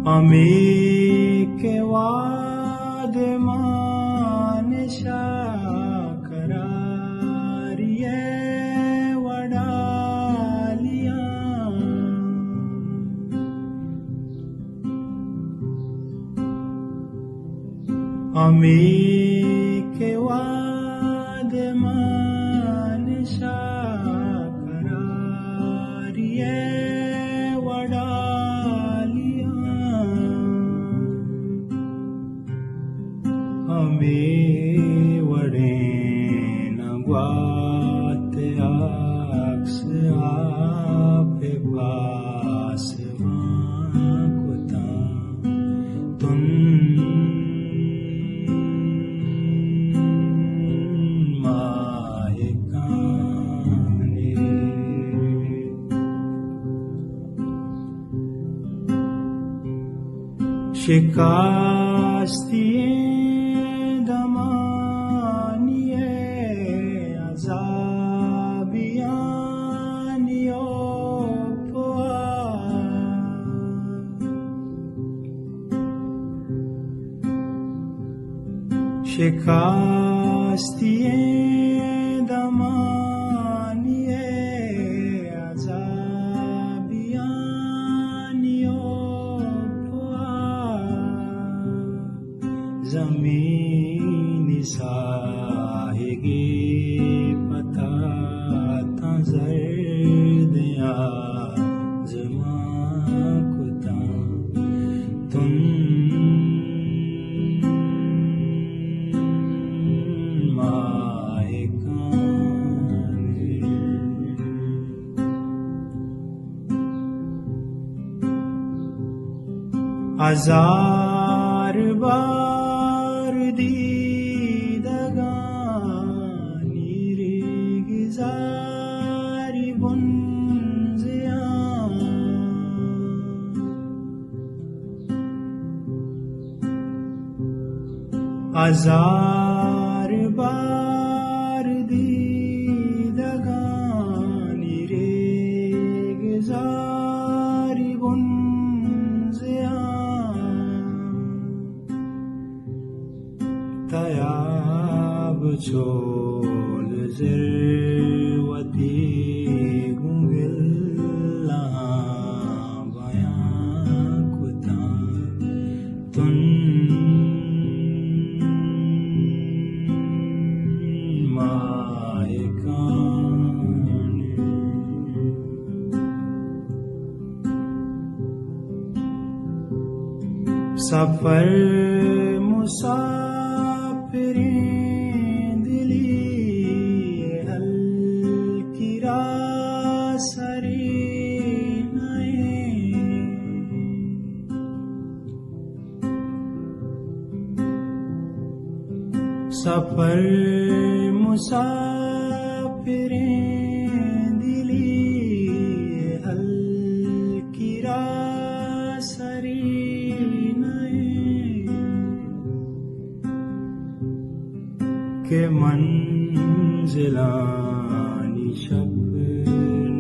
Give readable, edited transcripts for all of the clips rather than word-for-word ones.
Amike vadman shakarariye vadaliya Amike vadman shakarariye Hame vadena guate aks ape pasvan kuta tun maekane shikasti Shikasti damaniye azabiyaniyo zamini sahige pata tazardiya zama kuta tun Azar bar didagani rigzari bunziya Azar bar didagani rigzari bunziya Tayab chol zirwati gungilla bayan kuta tun maekane safar musafir सफर मुसाफिरें दिली हल्किरा सरीनाए के मंजिलानी शब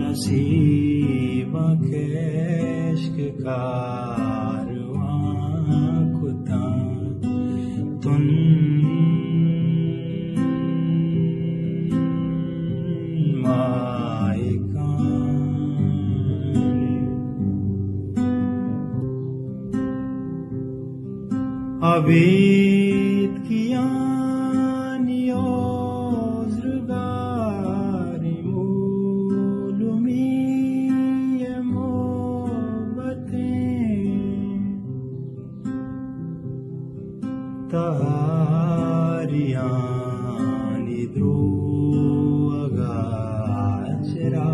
नसीबा केश्क कारवां कुता तुन Abid kiyani ozrgari mulumi mohabbatein tahariyani dru agajra